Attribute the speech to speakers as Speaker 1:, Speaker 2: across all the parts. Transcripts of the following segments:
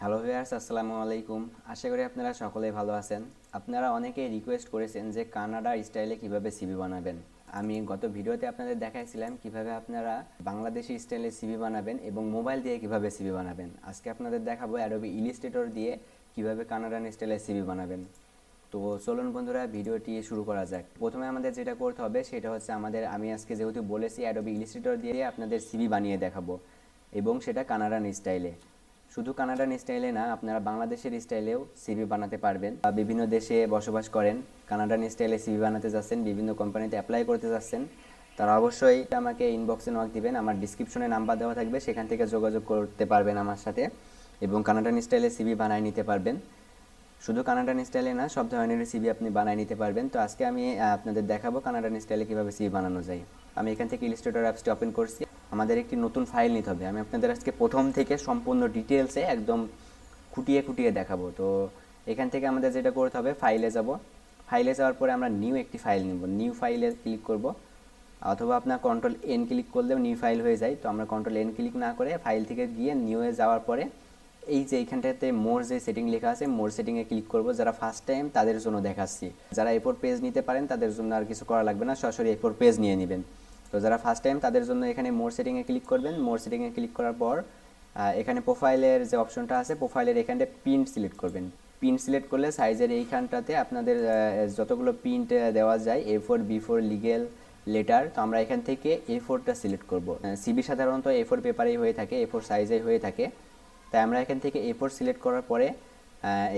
Speaker 1: Hello viewers, আসসালামু আলাইকুম। আশা করি আপনারা সকলেই ভালো আছেন। আপনারা অনেকেই রিকোয়েস্ট করেছেন যে কানাডা স্টাইলে কিভাবে সিভি বানাবেন। আমি গত ভিডিওতে আপনাদের দেখাইছিলাম কিভাবে আপনারা বাংলাদেশি স্টাইলে সিভি বানাবেন এবং মোবাইল দিয়ে কিভাবে সিভি বানাবেন। আজকে আপনাদের দেখাবো অ্যাডোবি ইলাস্ট্রেটর দিয়ে কিভাবে কানাডান স্টাইলে সিভি বানাবেন। তো চলুন বন্ধুরা, ভিডিওটি শুরু করা যাক। প্রথমে আমাদের যেটা করতে হবে সেটা হচ্ছে আমি আজকে যেহেতু বলেছি অ্যাডোবি ইলাস্ট্রেটর দিয়ে আপনাদের সিভি বানিয়ে দেখাবো এবং সেটা কানাডান স্টাইলে। শুধু কানাডান স্টাইলে না, আপনারা বাংলাদেশের স্টাইলেও সিভি বানাতে পারবেন। বিভিন্ন দেশে বসবাস করেন, কানাডান স্টাইলে সিভি বানাতে যাচ্ছেন, বিভিন্ন কোম্পানিতে অ্যাপ্লাই করতে যাচ্ছেন, তারা অবশ্যই আমাকে ইনবক্সে নক দিবেন। আমার ডিসক্রিপশনে নাম্বার দেওয়া থাকবে, সেখান থেকে যোগাযোগ করতে পারবেন আমার সাথে এবং কানাডান স্টাইলে সিভি বানায় নিতে পারবেন। শুধু কানাডান স্টাইলে না, সব ধরনের সিভি আপনি বানায় নিতে পারবেন। তো আজকে আমি আপনাদের দেখাবো কানাডান স্টাইলে কীভাবে সিভি বানানো যায়। আমি এখান থেকে ইলাস্ট্রেটর অ্যাপসটি ওপেন করছি। আমাদের একটি নতুন ফাইল নিতে হবে। আমি আপনাদের আজকে প্রথম থেকে সম্পূর্ণ ডিটেলসে একদম খুঁটিয়ে খুঁটিয়ে দেখাবো। তো এখান থেকে আমাদের যেটা করতে হবে, ফাইলে যাব। ফাইলে যাওয়ার পরে আমরা নিউ একটি ফাইল নিব। নিউ ফাইলে ক্লিক করব, অথবা আপনার কন্ট্রোল এন ক্লিক করলেও নিউ ফাইল হয়ে যায়। তো আমরা কন্ট্রোল এন ক্লিক না করে ফাইল থেকে গিয়ে নিউয়ে যাওয়ার পরে এই যে এইখানটাতে মোর যে সেটিং লেখা আছে, মোর সেটিংয়ে ক্লিক করব। যারা ফার্স্ট টাইম তাদের জন্য দেখাচ্ছি, যারা এরপর পেজ নিতে পারেন তাদের জন্য আর কিছু করা লাগবে না, সরাসরি এরপর পেজ নিয়ে নেবেন। তো যারা ফার্স্ট টাইম তাদের জন্য এখানে মোর সেটিংয়ে ক্লিক করবেন। মোর সেটিংয়ে ক্লিক করার পর এখানে প্রোফাইলের যে অপশনটা আছে, প্রোফাইলের এখানটা প্রিন্ট সিলেক্ট করবেন। প্রিন্ট সিলেক্ট করলে সাইজের এইখানটাতে আপনাদের যতগুলো প্রিন্ট দেওয়া যায়, A4, B4, লিগেল, লেটার, তো আমরা এখান থেকে A4টা সিলেক্ট করব। সিবি সাধারণত A4 পেপারেই হয়ে থাকে, A4 সাইজেই হয়ে থাকে। তাই আমরা এখান থেকে A4 সিলেক্ট করার পরে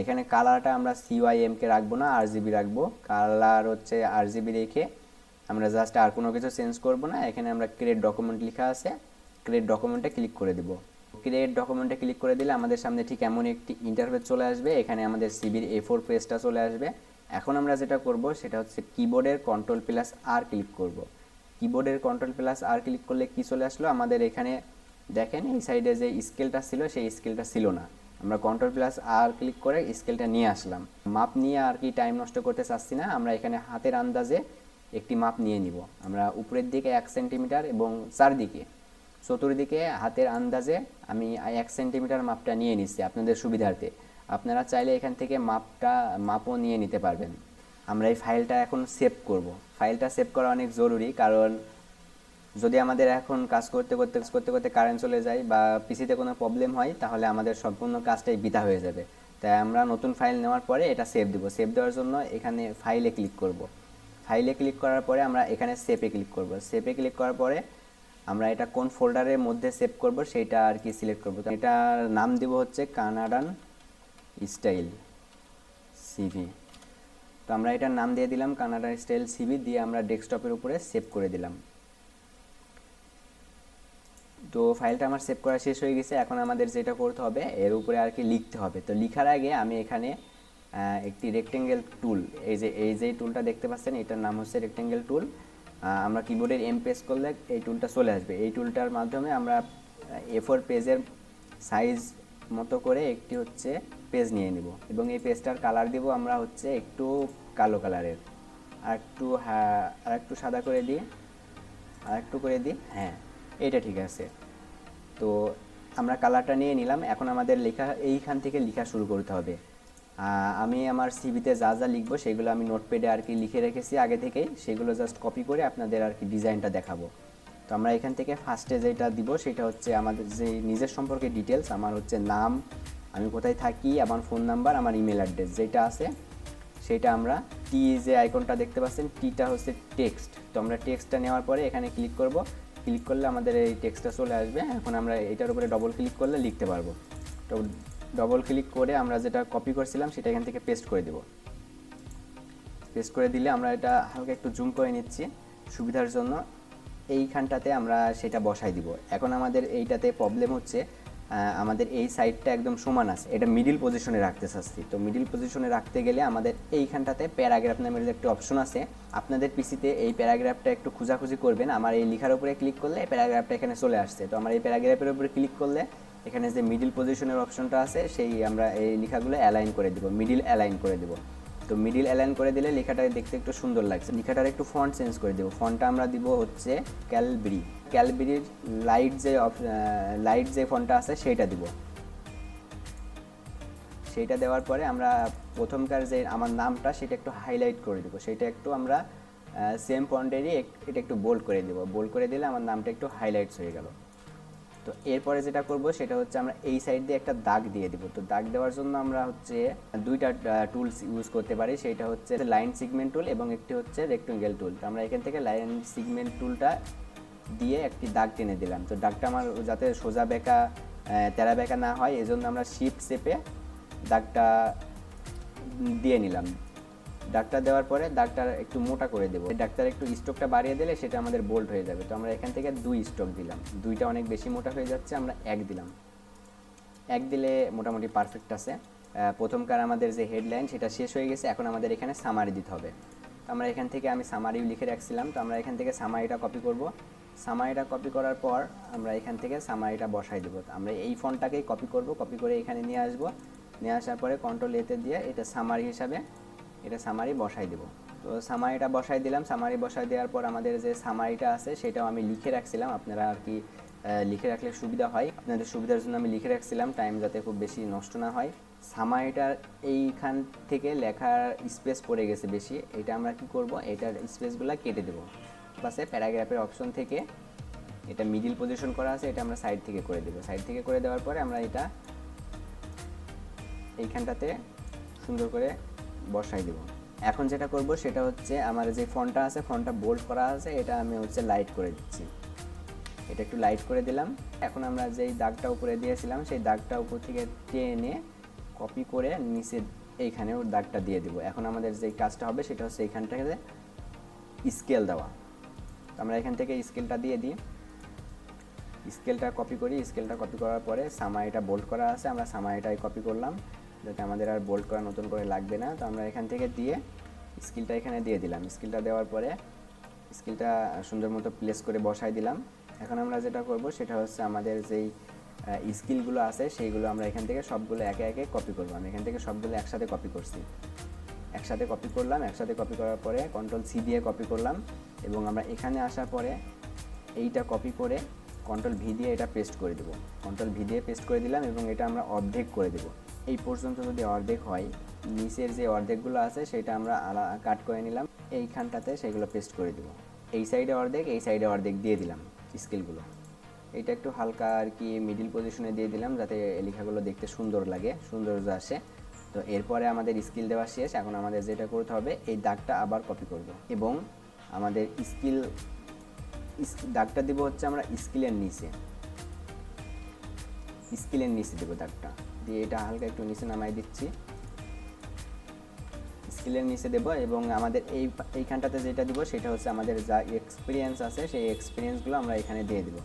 Speaker 1: এখানে কালারটা আমরা CYMকে রাখবো না, RGB রাখবো। কালার হচ্ছে RGB রেখে আমরা জাস্ট আর কোনো কিছু চেঞ্জ করব না। এখানে আমরা ক্রিয়েট ডকুমেন্ট লেখা আছে, ক্রিয়েট ডকুমেন্টে ক্লিক করে দেব। ক্রিয়েট ডকুমেন্টে ক্লিক করে দিলে আমাদের সামনে ঠিক এমন একটি ইন্টারফেস চলে আসবে। এখানে আমাদের সিবির A4 পেজটা চলে আসবে। এখন আমরা যেটা করব সেটা হচ্ছে কিবোর্ডের Ctrl+R ক্লিক করব। কিবোর্ডের Ctrl+R ক্লিক করলে কি চলে আসলো, আমাদের এখানে দেখেন এই সাইডে যে স্কেলটা ছিল সেই স্কেলটা ছিল না। আমরা Ctrl+R ক্লিক করে স্কেলটা নিয়ে আসলাম। মাপ নিয়ে আর কি টাইম নষ্ট করতে চাচ্ছি না, আমরা এখানে হাতের আন্দাজে একটি মাপ নিয়ে নিব। আমরা উপরের দিকে 1 সেন্টিমিটার এবং চারদিকে চতুর্দিকে হাতের আন্দাজে আমি 1 সেন্টিমিটার মাপটা নিয়ে নিচ্ছি আপনাদের সুবিধার্থে। আপনারা চাইলে এখান থেকে মাপও নিয়ে নিতে পারবেন। আমরা এই ফাইলটা এখন সেভ করব। ফাইলটা সেভ করা অনেক জরুরি, কারণ যদি আমাদের এখন কাজ করতে করতে কারেন্ট চলে যায় বা পিসিতে কোনো প্রবলেম হয়, তাহলে আমাদের সম্পূর্ণ কাজটাই বৃথা হয়ে যাবে। তাই আমরা নতুন ফাইল নেওয়ার পরে এটা সেভ দেব। সেভ দেওয়ার জন্য এখানে ফাইলে ক্লিক করব। ফাইলে ক্লিক করার পরে আমরা এখানে সেভে ক্লিক করব। সেভে ক্লিক করার পরে আমরা এটা কোন ফোল্ডারের মধ্যে সেভ করব সেটা আর কি সিলেক্ট করব। এটার নাম দেব হচ্ছে কানাডান স্টাইল সিভি। তো আমরা এটার নাম দিয়ে দিলাম কানাডান স্টাইল সিভি, দিয়ে আমরা ডেস্কটপের উপরে সেভ করে দিলাম। তো ফাইলটা আমার সেভ করা শেষ হয়ে গেছে। এখন আমাদের যেটা করতে হবে, এর উপরে আর কি লিখতে হবে। তো লিখার আগে আমি এখানে একটি রেক্টেঙ্গেল টুল, এই যে টুলটা দেখতে পাচ্ছেন, এটার নাম হচ্ছে রেক্টেঙ্গেল টুল। আমরা কিবোর্ডের এম প্রেস করলে এই টুলটা চলে আসবে। এই টুলটার মাধ্যমে আমরা A4 পেজের সাইজ মতো করে একটি হচ্ছে পেজ নিয়ে নিব এবং এই পেজটার কালার দিব আমরা হচ্ছে একটু কালো কালারের। আর একটু সাদা করে দিই, হ্যাঁ এটা ঠিক আছে। তো আমরা কালারটা নিয়ে নিলাম। এখন আমাদের লেখা এইখান থেকে লেখা শুরু করতে হবে। আমি আমার সিভিতে যা যা লিখবো সেগুলো আমি নোটপ্যাডে আর কি লিখে রেখেছি আগে থেকেই, সেগুলো জাস্ট কপি করে আপনাদের আর কি ডিজাইনটা দেখাবো। তো আমরা এখান থেকে ফার্স্টে যেটা দিব সেটা হচ্ছে আমাদের যে নিজের সম্পর্কে ডিটেলস। আমার হচ্ছে নাম, আমি কোথায় থাকি, আমার ফোন নাম্বার, আমার ইমেল অ্যাড্রেস যেটা আছে সেটা আমরা টি যে আইকনটা দেখতে পাচ্ছেন, টিটা হচ্ছে টেক্সট। তো আমরা টেক্সটটা নেওয়ার পরে এখানে ক্লিক করব। ক্লিক করলে আমাদের এই টেক্সটটা চলে আসবে। এখন আমরা এটার উপরে ডবল ক্লিক করলে লিখতে পারবো। তো ডবল ক্লিক করে আমরা যেটা কপি করছিলাম সেটা এখান থেকে পেস্ট করে দেব। পেস্ট করে দিলে আমরা এটা হালকা একটু জুম করে নিচ্ছি সুবিধার জন্য। এইখানটাতে আমরা সেটা বসাই দিব। এখন আমাদের এইটাতে প্রবলেম হচ্ছে, আমাদের এই সাইডটা একদম সমান আছে, এটা মিডিল পজিশনে রাখতে চাচ্ছি। তো মিডিল পজিশনে রাখতে গেলে আমাদের এইখানটাতে প্যারাগ্রাফ নামের একটা অপশন আছে। আপনাদের পিসিতে এই প্যারাগ্রাফটা একটু খোঁজাখুঁজি করবেন। আমার এই লেখার উপরে ক্লিক করলে এই প্যারাগ্রাফটা এখানে চলে আসছে। তো আমার এই প্যারাগ্রাফের উপরে ক্লিক করলে এখানে যে মিডিল পজিশনের অপশনটা আছে, সেই আমরা এই লেখাগুলো অ্যালাইন করে দেব, মিডিল অ্যালাইন করে দেব। তো মিডিল অ্যালাইন করে দিলে লেখাটা দেখতে একটু সুন্দর লাগছে। লেখাটার একটু ফন্ট চেঞ্জ করে দেব। ফন্টটা আমরা দিব হচ্ছে ক্যালবেরির লাইট যে ফন্টটা আছে সেইটা দিব। সেইটা দেওয়ার পরে আমরা প্রথমকার যে আমার নামটা সেটা একটু হাইলাইট করে দেবো, সেটা একটু আমরা সেম ফন্টেরই এটা একটু বোল্ড করে দেবো। বোল্ড করে দিলে আমার নামটা একটু হাইলাইটস হয়ে গেল। তো এরপরে যেটা করব সেটা হচ্ছে আমরা এই সাইড দিয়ে একটা দাগ দিয়ে দিব। তো দাগ দেওয়ার জন্য আমরা হচ্ছে দুইটা টুলস ইউজ করতে পারি, সেটা হচ্ছে লাইন সিগমেন্ট টুল এবং একটি হচ্ছে রেক্টেঙ্গেল টুল। তো আমরা এখান থেকে লাইন সিগমেন্ট টুলটা দিয়ে একটি দাগ টেনে দিলাম। তো দাগটা আমার যাতে সোজা বেঁকা তেরা বেঁকা না হয় এজন্য আমরা শিফট চেপে দাগটা দিয়ে নিলাম। দাগটা দেওয়ার পরে দাগটা একটু মোটা করে দেবো। দাগটার একটু স্ট্রোকটা বাড়িয়ে দিলে সেটা আমাদের বোল্ড হয়ে যাবে। তো আমরা এখান থেকে 2 স্ট্রোক দিলাম, দুইটা অনেক বেশি মোটা হয়ে যাচ্ছে, আমরা 1 দিলাম। 1 দিলে মোটামুটি পারফেক্ট আছে। প্রথমকার আমাদের যে হেডলাইন সেটা শেষ হয়ে গেছে, এখন আমাদের এখানে সামারি দিতে হবে। আমরা এখান থেকে আমি সামারিও লিখে রাখছিলাম, তো আমরা এখান থেকে সামারিটা কপি করব। সামারিটা কপি করার পর আমরা এখান থেকে সামারিটা বসাই দেবো। আমরা এই ফন্টটাকেই কপি করব, কপি করে এখানে নিয়ে আসবো। নিয়ে আসার পরে কন্ট্রোল এতে দিয়ে এটা সামারি হিসাবে এটা সামারি বসাই দেব। তো সামারিটা বসাই দিলাম। সামারি বসাই দেওয়ার পর আমাদের যে সামারিটা আছে সেটাও আমি লিখে রাখছিলাম, আপনারা আর কি লিখে রাখলে সুবিধা হয়, আপনাদের সুবিধার জন্য আমি লিখে রাখছিলাম, টাইম যাতে খুব বেশি নষ্ট না হয়। সামারিটার এইখান থেকে লেখার স্পেস পড়ে গেছে বেশি, এটা আমরা কি করব, এটার স্পেসগুলো কেটে দেব। পাশে প্যারাগ্রাফের অপশন থেকে এটা মিডিল পজিশন করা আছে, এটা আমরা সাইড থেকে করে দেব। সাইড থেকে করে দেওয়ার পরে আমরা এটা এইখানটাতে সুন্দর করে বসাই দেব। এখন যেটা করব সেটা হচ্ছে আমার যে ফন্টটা আছে, ফন্টটা বোল্ড করা আছে, এটা আমি হচ্ছে লাইট করে দিচ্ছি। এটা একটু লাইট করে দিলাম। এখন আমরা যেই দাগটা উপরে দিয়েছিলাম সেই দাগটা উপর থেকে টেনে কপি করে নিচে এইখানেও দাগটা দিয়ে দেব। এখন আমাদের যে কাজটা হবে সেটা হচ্ছে এইখানটাকে স্কেল দেওয়া। আমরা এখান থেকে স্কেলটা দিয়ে দিই, স্কেলটা কপি করি। স্কেলটা কপি করার পরে সামারিটা বোল্ড করা আছে, আমরা সামারিটাই কপি করলাম যাতে আমাদের আর বোল্ড করা নতুন করে লাগবে না। তো আমরা এখান থেকে দিয়ে স্কেলটা এখানে দিয়ে দিলাম। স্কেলটা দেওয়ার পরে স্কেলটা সুন্দর মতো প্লেস করে বসাই দিলাম। এখন আমরা যেটা করব সেটা হচ্ছে আমাদের যেই স্কিলগুলো আছে সেইগুলো আমরা এখান থেকে সবগুলো একে একে কপি করব। আমি এখান থেকে সবগুলো একসাথে কপি করছি, একসাথে কপি করলাম। একসাথে কপি করার পরে কন্ট্রোল সি দিয়ে কপি করলাম এবং আমরা এখানে আসার পরে এইটা কপি করে কন্ট্রোল ভি দিয়ে এটা পেস্ট করে দেবো। কন্ট্রোল ভি দিয়ে পেস্ট করে দিলাম এবং এটা আমরা অর্ধেক করে দেবো। এই পর্যন্ত যদি অর্ধেক হয়, নিচের যে অর্ধেকগুলো আছে সেটা আমরা কাট করে নিলাম, এইখানটাতে সেগুলো পেস্ট করে দেবো। এই সাইডে অর্ধেক, এই সাইডে অর্ধেক দিয়ে দিলাম স্কেলগুলো। এটা একটু হালকা আর কি মিডিল পজিশনে দিয়ে দিলাম যাতে লেখাগুলো দেখতে সুন্দর লাগে, সৌন্দর্য আসে। তো এরপরে আমাদের স্কিল দেওয়া শেষ। এখন আমাদের যেটা করতে হবে এই দাগটা আবার কপি করব এবং আমাদের দাগটা দিব হচ্ছে আমরা স্কিলের নিচে দেবো দাগটা দিয়ে, এটা হালকা একটু নিচে নামাই দিচ্ছি, স্কিলের নিচে দেবো। এবং আমাদের এইখানটাতে যেটা দিব সেটা হচ্ছে আমাদের যা এক্সপিরিয়েন্স আছে সেই এক্সপিরিয়েন্সগুলো আমরা এখানে দিয়ে দেবো।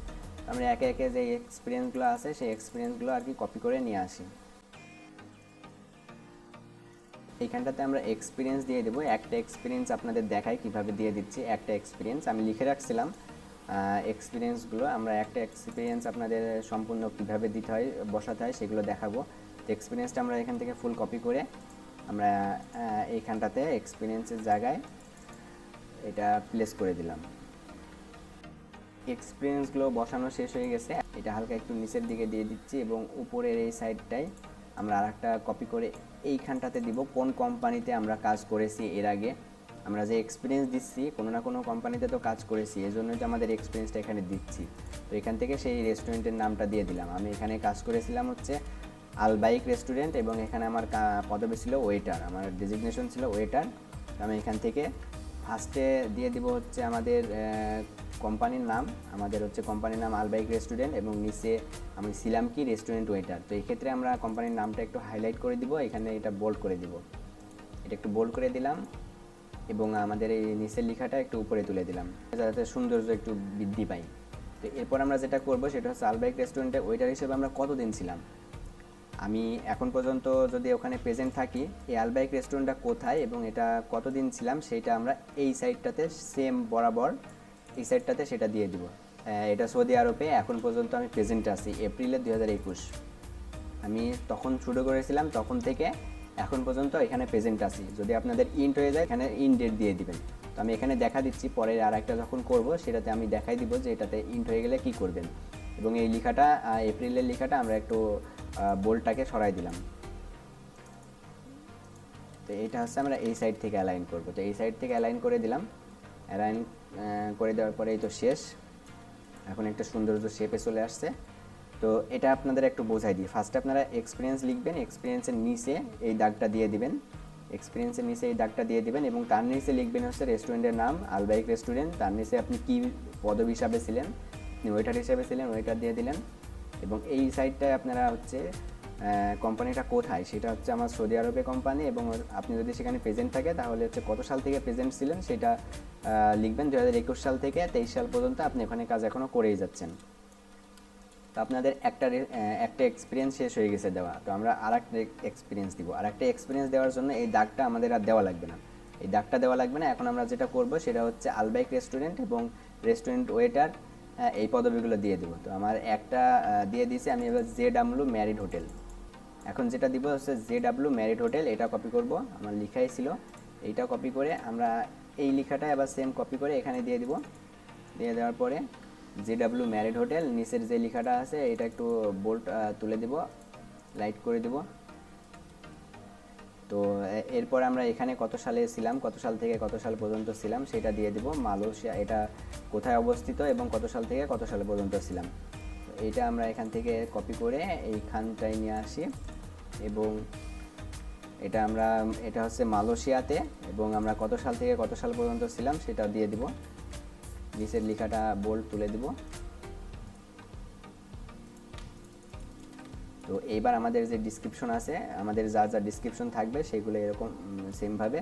Speaker 1: আমরা একে একে যে এক্সপিরিয়েন্সগুলো আছে সেই এক্সপিরিয়েন্সগুলো আর কি কপি করে নিয়ে আসি। এইখানটাতে আমরা এক্সপিরিয়েন্স দিয়ে দেবো। একটা এক্সপিরিয়েন্স আপনাদের দেখাই কিভাবে দিয়ে দিচ্ছি। একটা এক্সপিরিয়েন্স আমি লিখে রাখছিলাম, এক্সপিরিয়েন্সগুলো আমরা একটা এক্সপিরিয়েন্স আপনাদের সম্পূর্ণ কিভাবে দিতে হয় বসাতে হয় সেগুলো দেখাবো। তো এক্সপিরিয়েন্সটা আমরা এখান থেকে ফুল কপি করে আমরা এইখানটাতে এক্সপিরিয়েন্সের জায়গায় এটা প্লেস করে দিলাম। এক্সপিরিয়েন্সগুলো বসানো শেষ হয়ে গেছে, এটা হালকা একটু নিচের দিকে দিয়ে দিচ্ছি এবং উপরের এই সাইডটায় আমরা আরেকটা কপি করে এইখানটাতে দিব। কোন কোম্পানিতে আমরা কাজ করেছি এর আগে, আমরা যে এক্সপিরিয়েন্স দিচ্ছি কোনো না কোনো কোম্পানিতে তো কাজ করেছি, এই জন্যই তো আমাদের এক্সপিরিয়েন্সটা এখানে দিচ্ছি। তো এখান থেকে সেই রেস্টুরেন্টের নামটা দিয়ে দিলাম। আমি এখানে কাজ করেছিলাম হচ্ছে আলবাইক রেস্টুরেন্ট এবং এখানে আমার পদবি ছিল ওয়েটার, আমার ডেজিগনেশন ছিল ওয়েটার। আমি এখান থেকে ফার্স্টে দিয়ে দিব হচ্ছে আমাদের কোম্পানির নাম, আমাদের হচ্ছে কোম্পানির নাম আলবাইক রেস্টুরেন্ট এবং নিচে আমি ছিলাম কি রেস্টুরেন্ট ওয়েটার। তো এই ক্ষেত্রে আমরা কোম্পানির নামটা একটু হাইলাইট করে দিব, এখানে এটা বোল্ড করে দিব, এটা একটু বোল্ড করে দিলাম এবং আমাদের এই নিচের লেখাটা একটু উপরে তুলে দিলাম যাতে সৌন্দর্য একটু বৃদ্ধি পায়। তো এরপর আমরা যেটা করব সেটা হচ্ছে আলবাইক রেস্টুরেন্টে ওয়েটার হিসেবে আমরা কতদিন ছিলাম, আমি এখন পর্যন্ত যদি ওখানে প্রেজেন্ট থাকি, এই আলবাইক রেস্টুরেন্টটা কোথায় এবং এটা কতদিন ছিলাম সেইটা আমরা এই সাইডটাতে সেম বরাবর এই সাইডটাতে সেটা দিয়ে দিব। এটা সৌদি আরবে এখন পর্যন্ত আমি প্রেজেন্টে আছি, এপ্রিলের 2021 আমি তখন শুরু করেছিলাম, তখন থেকে এখন পর্যন্ত এখানে প্রেজেন্ট আছি। যদি আপনাদের ইন্ট হয়ে যায় এখানে ইন ডেট দিয়ে দিবেন। তো আমি এখানে দেখা দিচ্ছি, পরে আর একটা যখন করব সেটাতে আমি দেখাই দিব যে এটাতে ইন্ট হয়ে গেলে কি করবেন। এবং এই লেখাটা এপ্রিলের লেখাটা আমরা একটু বোল্ডটাকে সরাই দিলাম। তো এটা হচ্ছে আমরা এই সাইড থেকে অ্যালাইন করব। তো এই সাইড থেকে অ্যালাইন করে দিলাম, অ্যালাইন করে দেওয়ার পরে এই তো শেষ। এখন একটা সৌন্দর্য শেপে চলে আসছে। তো এটা আপনাদের একটু বোঝাই দিই। ফার্স্টে আপনারা এক্সপিরিয়েন্স লিখবেন, এক্সপিরিয়েন্সের নিচে এই দাগটা দিয়ে দিবেন, এক্সপিরিয়েন্সের নিচে এই দাগটা দিয়ে দিবেন এবং তার নিচে লিখবেন হচ্ছে রেস্টুরেন্টের নাম, আলবাইক রেস্টুরেন্ট। তার নিচে আপনি কী পদবি হিসাবে ছিলেন, আপনি ওয়েটার হিসাবে ছিলেন, ওয়েটার দিয়ে দিলেন। এবং এই সাইডটায় আপনারা হচ্ছে কোম্পানিটা কোথায়, সেটা হচ্ছে আমার সৌদি আরবে কোম্পানি, এবং আপনি যদি সেখানে প্রেজেন্ট থাকে তাহলে হচ্ছে কত সাল থেকে প্রেজেন্ট ছিলেন সেটা লিখবেন। 2021 সাল থেকে 23 সাল পর্যন্ত আপনি ওখানে কাজ এখনও করেই যাচ্ছেন। তো আপনাদের একটা এক্সপিরিয়েন্স শেষ হয়ে গেছে দেওয়া। তো আমরা আরেকটা এক্সপিরিয়েন্স দিব। আরেকটা এক্সপিরিয়েন্স দেওয়ার জন্য এই দাগটা আমাদের আর দেওয়া লাগবে না, এই দাগটা দেওয়া লাগবে না। এখন আমরা যেটা করব সেটা হচ্ছে আলবাইক রেস্টুরেন্ট এবং রেস্টুরেন্ট ওয়েটার, এই পদবিগুলো দিয়ে দেবো। তো আমার একটা দিয়ে দিয়েছি আমি। এবার JW ম্যারিড হোটেল, এখন যেটা দিব হচ্ছে JW ম্যারিড হোটেল। এটা কপি করব, আমার লেখাই ছিল, এইটা কপি করে আমরা এই লেখাটা এবার সেম কপি করে এখানে দিয়ে দিব। দিয়ে দেওয়ার পরে JW ম্যারিড হোটেল, নিচের যে লেখাটা আছে এটা একটু বোল্ড তুলে দেব, লাইট করে দেব। তো এরপর আমরা এখানে কত সালে ছিলাম, কত সাল থেকে কত সাল পর্যন্ত ছিলাম সেটা দিয়ে দেব। মালয়েশিয়া এটা কোথায় অবস্থিত এবং কত সাল থেকে কত সাল পর্যন্ত ছিলাম। তো এইটা আমরা এখান থেকে কপি করে এইখানটায় নিয়ে আসি এবং এটা হচ্ছে মালয়েশিয়াতে এবং আমরা কত সাল থেকে কত সাল পর্যন্ত ছিলাম সেটা দিয়ে দিব। নিচের লেখাটা বোল্ড তুলে দিব। তো এইবার আমাদের যে ডিসক্রিপশন আছে, আমাদের যা যা ডিসক্রিপশন থাকবে সেগুলো এরকম সেমভাবে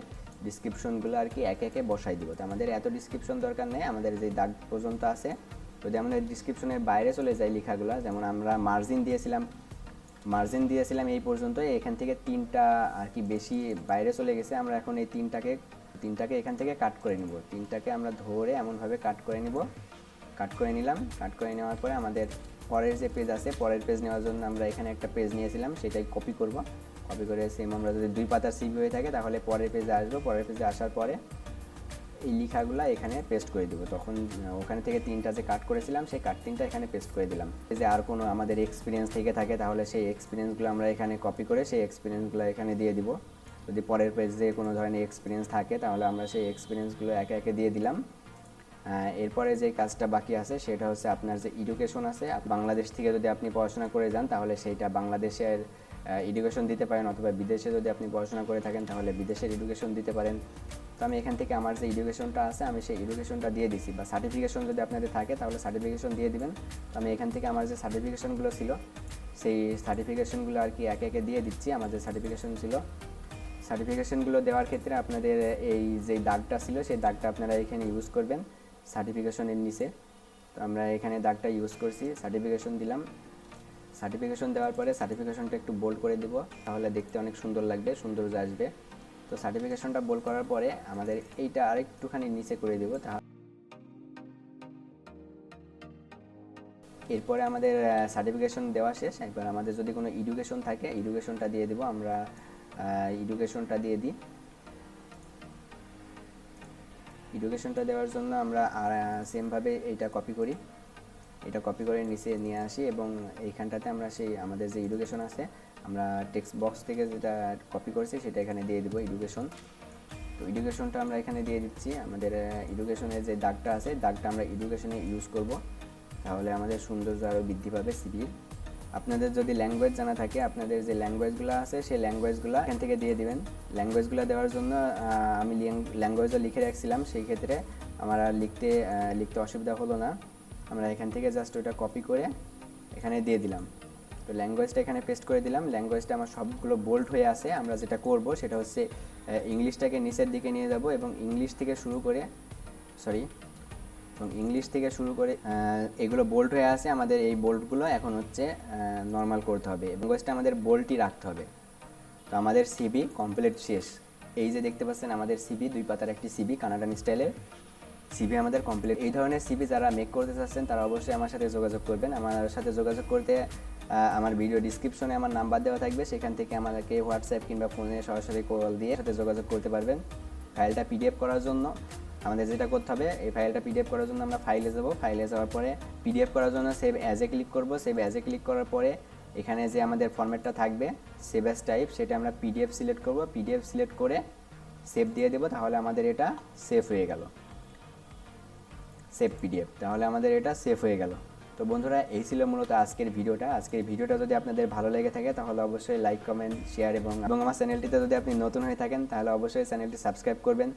Speaker 1: ডিসক্রিপশনগুলো আর কি একে একে বসাই দিব। তো আমাদের এত ডিসক্রিপশন দরকার নেই, আমাদের যে দাগ পর্যন্ত আছে। যদি আমাদের ডিসক্রিপশনের বাইরে চলে যায় লেখাগুলো, যেমন আমরা মার্জিন দিয়েছিলাম এই পর্যন্ত, এখান থেকে 3টা আর কি বেশি বাইরে চলে গেছে। আমরা এখন এই তিনটাকে এখান থেকে কাট করে নিব। 3টাকে আমরা ধরে এমনভাবে কাট করে নিব। কাট করে নিলাম। কাট করে নেওয়ার পরে আমাদের পরের যে পেজ আছে, পরের পেজ নেওয়ার জন্য আমরা এখানে একটা পেজ নিয়েছিলাম, সেটাই কপি করব। কপি করে সেম আমরা যদি 2 পাতার সিভি হয়ে থাকে তাহলে পরের পেজে আসবো। পরের পেজে আসার পরে এই লেখাগুলো এখানে পেস্ট করে দেবো। তখন ওখানে থেকে 3টা যে কাট করেছিলাম সেই কাট 3টা এখানে পেস্ট করে দিলাম। যে আর কোনো আমাদের এক্সপিরিয়েন্স থেকে থাকে তাহলে সেই এক্সপিরিয়েন্সগুলো আমরা এখানে কপি করে সেই এক্সপিরিয়েন্সগুলো এখানে দিয়ে দিব। যদি পরের পেজে কোনো ধরনের এক্সপিরিয়েন্স থাকে তাহলে আমরা সেই এক্সপিরিয়েন্সগুলো একে একে দিয়ে দিলাম। এরপরে যে কাজটা বাকি আছে সেটা হচ্ছে আপনার যে এডুকেশন আছে, বাংলাদেশ থেকে যদি আপনি পড়াশোনা করে যান তাহলে সেইটা বাংলাদেশের এডুকেশন দিতে পারেন, অথবা বিদেশে যদি আপনি পড়াশোনা করে থাকেন তাহলে বিদেশের এডুকেশন দিতে পারেন। তো আমি এখান থেকে আমার যে এডুকেশনটা আছে আমি সেই এডুকেশনটা দিয়ে দিছি, বা সার্টিফিকেশন যদি আপনাদের থাকে তাহলে সার্টিফিকেশন দিয়ে দিবেন। তো আমি এখান থেকে আমার যে সার্টিফিকেশনগুলো ছিল সেই সার্টিফিকেশনগুলো আর কি একে একে দিয়ে দিচ্ছি। আমার যে সার্টিফিকেশন ছিল, সার্টিফিকেশনগুলো দেওয়ার ক্ষেত্রে আপনাদের এই যে দাগটা ছিল সেই দাগটা আপনারা এখানে ইউজ করবেন সার্টিফিকেশনের নিচে। তো আমরা এখানে দাগটা ইউজ করছি, সার্টিফিকেশন দিলাম। সার্টিফিকেশন দেওয়ার পরে সার্টিফিকেশনটা একটু বোল্ড করে দিব, তাহলে দেখতে অনেক সুন্দর লাগবে, সৌন্দর্য আসবে। তো সার্টিফিকেশনটা বোল্ড করার পরে আমাদের এইটা আরেকটুখানি নিচে করে দেব। এরপরে আমাদের সার্টিফিকেশন দেওয়া শেষ। একবার আমাদের যদি কোনো এডুকেশন থাকে এডুকেশনটা দিয়ে দেব। আমরা এডুকেশনটা দিয়ে দিই। এডুকেশনটা দেওয়ার জন্য আমরা সেমভাবে এইটা কপি করি, এটা কপি করে নিচে নিয়ে আসি এবং এইখানটাতে আমরা সেই আমাদের যে এডুকেশন আছে আমরা টেক্সট বক্স থেকে যেটা কপি করেছি সেটা এখানে দিয়ে দেবো এডুকেশন। তো এডুকেশনটা আমরা এখানে দিয়ে দিচ্ছি। আমাদের এডুকেশনের যে দাগটা আছে দাগটা আমরা এডুকেশনে ইউজ করব, তাহলে আমাদের সৌন্দর্য আরও বৃদ্ধি পাবে সিভির। আপনাদের যদি ল্যাঙ্গুয়েজ জানা থাকে, আপনাদের যে ল্যাঙ্গুয়েজগুলো আছে সেই ল্যাঙ্গুয়েজগুলো এখান থেকে দিয়ে দিবেন। ল্যাঙ্গুয়েজগুলো দেওয়ার জন্য আমি ল্যাঙ্গুয়েজও লিখে রাখছিলাম, সেই ক্ষেত্রে আমার আর লিখতে অসুবিধা হলো না। আমরা এখান থেকে জাস্ট ওটা কপি করে এখানে দিয়ে দিলাম। তো ল্যাঙ্গুয়েজটা এখানে পেস্ট করে দিলাম। ল্যাঙ্গুয়েজটা আমার সবগুলো বোল্ড হয়ে আছে। আমরা যেটা করব সেটা হচ্ছে ইংলিশটাকে নিচের দিকে নিয়ে যাব এবং ইংলিশ থেকে শুরু করে এগুলো বোল্ড হয়ে আছে। আমাদের এই বোল্ডগুলো এখন হচ্ছে নর্মাল করতে হবে। ল্যাঙ্গুয়েজটা আমাদের বোল্ডই রাখতে হবে। তো আমাদের সিভি কমপ্লিট শেষ। এই যে দেখতে পাচ্ছেন আমাদের সিভি 2 পাতার একটি সিভি, কানাডান স্টাইলের সিভি আমাদের কমপ্লিট। এই ধরনের সিভি যারা মেক করতে চাচ্ছেন তারা অবশ্যই আমার সাথে যোগাযোগ করবেন। আমার সাথে যোগাযোগ করতে আমার ভিডিও ডিসক্রিপশনে আমার নাম্বার দেওয়া থাকবে, সেখান থেকে আমাদেরকে হোয়াটসঅ্যাপ কিংবা ফোনে সরাসরি কল দিয়ে সাথে যোগাযোগ করতে পারবেন। ফাইলটা পিডিএফ করার জন্য আমাদের যেটা করতে হবে, এই ফাইলটা পিডিএফ করার জন্য আমরা ফাইলে যাব। ফাইলে যাওয়ার পরে পিডিএফ করার জন্য সেভ অ্যাজে ক্লিক করব। সেভ অ্যাজে ক্লিক করার পরে এখানে যে আমাদের ফরম্যাটটা থাকবে সেভ অ্যাজ টাইপ, সেটা আমরা পিডিএফ সিলেক্ট করব। পিডিএফ সিলেক্ট করে সেভ দিয়ে দেব, তাহলে আমাদের এটা সেভ হয়ে গেল, সেভ পিডিএফ, তাহলে আমাদের এটা সেভ হয়ে গেল। তো বন্ধুরা, এই ছিল মূলত আজকের ভিডিওটা। আজকের ভিডিওটা যদি আপনাদের ভালো লেগে থাকে তাহলে অবশ্যই লাইক, কমেন্ট, শেয়ার এবং আমার চ্যানেলটিতে যদি আপনি নতুন হয়ে থাকেন তাহলে অবশ্যই চ্যানেলটি সাবস্ক্রাইব করবেন।